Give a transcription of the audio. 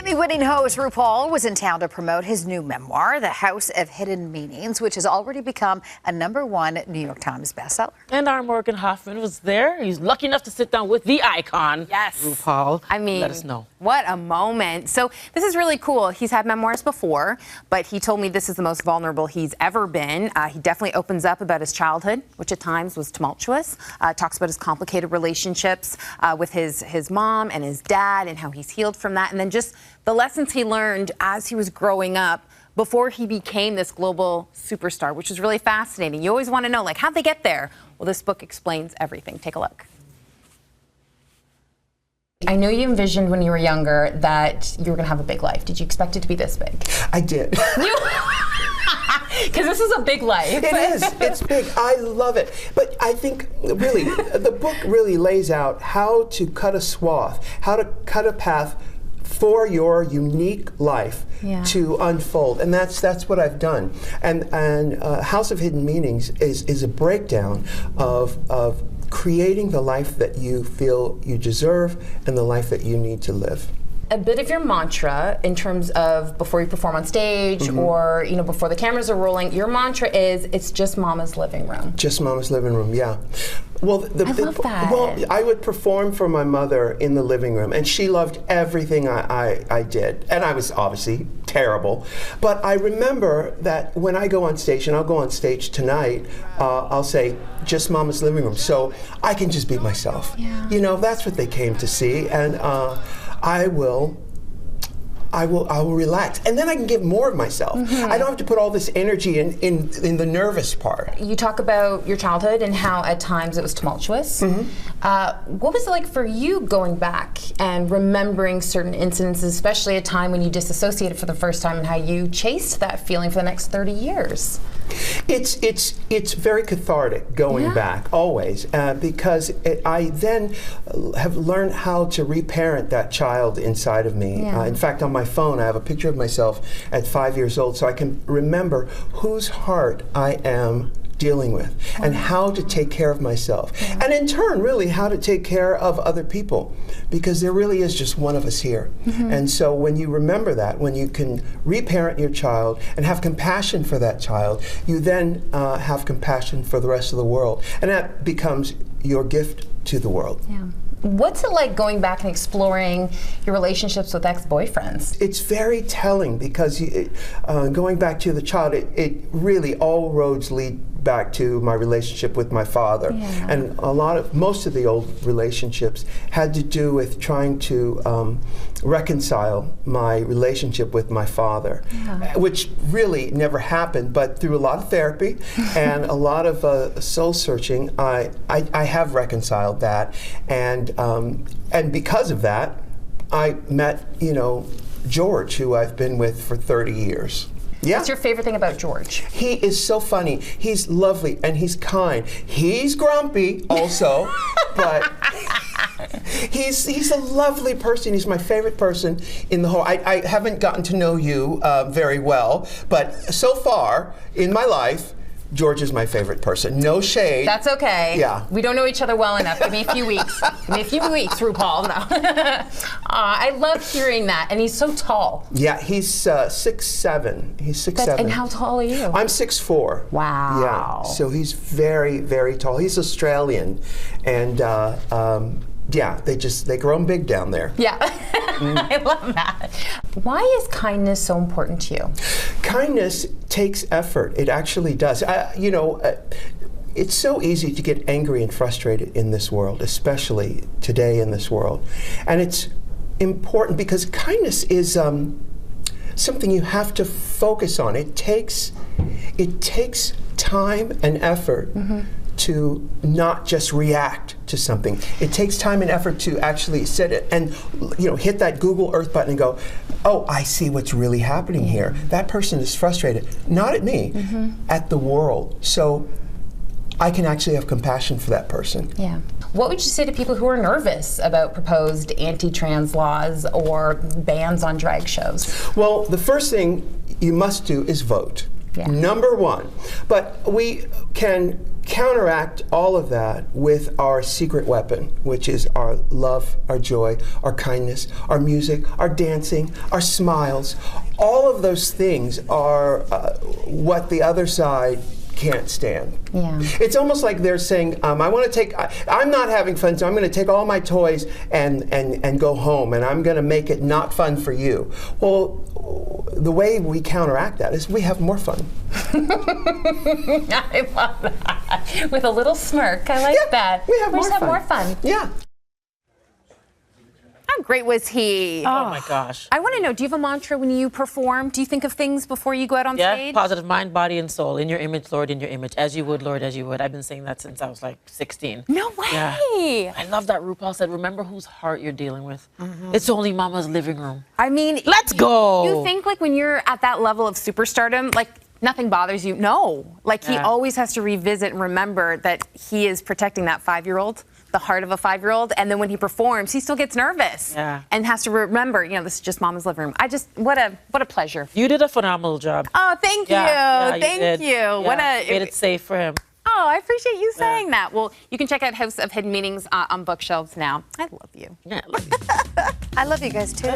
Emmy-winning host RuPaul was in town to promote his new memoir, The House of Hidden Meanings, which has already become a #1 New York Times bestseller. And our Morgan Hoffman was there. He's lucky enough to sit down with the icon, yes, RuPaul. I mean, let us know. What a moment. So this is really cool. He's had memoirs before, but he told me this is the most vulnerable he's ever been. He definitely opens up about his childhood, which at times was tumultuous. Talks about his complicated relationships with his mom and his dad and how he's healed from that. And then just the lessons he learned as he was growing up before he became this global superstar, which is really fascinating. You always want to know, like, how'd they get there? Well, this book explains everything. Take a look. I know you envisioned when you were younger that you were going to have a big life. Did you expect it to be this big? I did. Because this is a big life. It is. It's big. I love it. But I think, really, the book really lays out how to cut a swath, how to cut a path for your unique life to unfold, and that's what I've done. And House of Hidden Meanings is a breakdown of creating the life that you feel you deserve and the life that you need to live. A bit of your mantra in terms of before you perform on stage or before the cameras are rolling, your mantra is, it's just Mama's living room. Just Mama's living room, yeah. Well, I love that. Well, I would perform for my mother in the living room, and she loved everything I did. And I was obviously terrible. But I remember that when I go on stage, and I'll go on stage tonight, I'll say, just Mama's living room. So I can just be myself. Yeah. You know, that's what they came to see. And I will relax, and then I can give more of myself. I don't have to put all this energy in the nervous part. You talk about your childhood and how at times it was tumultuous. What was it like for you going back and remembering certain incidences, especially a time when you disassociated for the first time, and how you chased that feeling for the next 30 years? It's very cathartic going back, always, because I then have learned how to reparent that child inside of me. In fact, on my phone, I have a picture of myself at 5 years old, so I can remember whose heart I am dealing with and how to take care of myself. And in turn, really, how to take care of other people, because there really is just one of us here. And so when you remember that, when you can reparent your child and have compassion for that child, you then have compassion for the rest of the world. And that becomes your gift to the world. Yeah. What's it like going back and exploring your relationships with ex-boyfriends? It's very telling, because going back to the child, it really, all roads lead back to my relationship with my father. And most of the old relationships had to do with trying to reconcile my relationship with my father, which really never happened, but through a lot of therapy and a lot of soul searching, I have reconciled that, and because of that, I met, George, who I've been with for 30 years. Yeah. What's your favorite thing about George? He is so funny. He's lovely and he's kind. He's grumpy also, but he's a lovely person. He's my favorite person in the whole. I haven't gotten to know you very well, but so far in my life, George is my favorite person. No shade. That's okay. Yeah. We don't know each other well enough. Give me a few weeks. Give me a few weeks, RuPaul. No. I love hearing that. And he's so tall. Yeah, he's 6'7". He's 6'7". And how tall are you? I'm 6'4". Wow. Yeah. So he's very, very tall. He's Australian, and yeah, they grow them big down there. Yeah. I love that. Why is kindness so important to you? Kindness takes effort. It actually does. It's so easy to get angry and frustrated in this world, especially today in this world. And it's important because kindness is something you have to focus on. It takes time and effort to not just react to something. It takes time and effort to actually sit it and hit that Google Earth button and go, oh, I see what's really happening here. That person is frustrated, not at me, at the world. So I can actually have compassion for that person. Yeah. What would you say to people who are nervous about proposed anti-trans laws or bans on drag shows? Well, the first thing you must do is vote. #1. But we can counteract all of that with our secret weapon, which is our love, our joy, our kindness, our music, our dancing, our smiles. All of those things are what the other side can't stand. Yeah. It's almost like they're saying, I'm not having fun, so I'm going to take all my toys and go home, and I'm going to make it not fun for you. Well, the way we counteract that is we have more fun. I love that. With a little smirk. I like that. We have just have more fun. Yeah. How great was he? Oh my gosh. I want to know, do you have a mantra when you perform? Do you think of things before you go out on Yeah, stage? positive mind, body, and soul. In your image, Lord, in your image. As you would, Lord, as you would. I've been saying that since I was like 16. No way. Yeah. I love that RuPaul said, remember whose heart you're dealing with. It's only mama's living room. I mean, Let's go. You think like when you're at that level of superstardom, like nothing bothers you? No. Like he always has to revisit and remember that he is protecting that 5-year-old. The heart of a 5-year-old, and then when he performs, he still gets nervous and has to remember, this is just mama's living room. What a pleasure. You did a phenomenal job. Oh, thank you. Thank you. Yeah, made it safe for him. Oh, I appreciate you saying that. Well, you can check out House of Hidden Meanings on bookshelves now. I love you. Yeah, I love you. I love you guys too.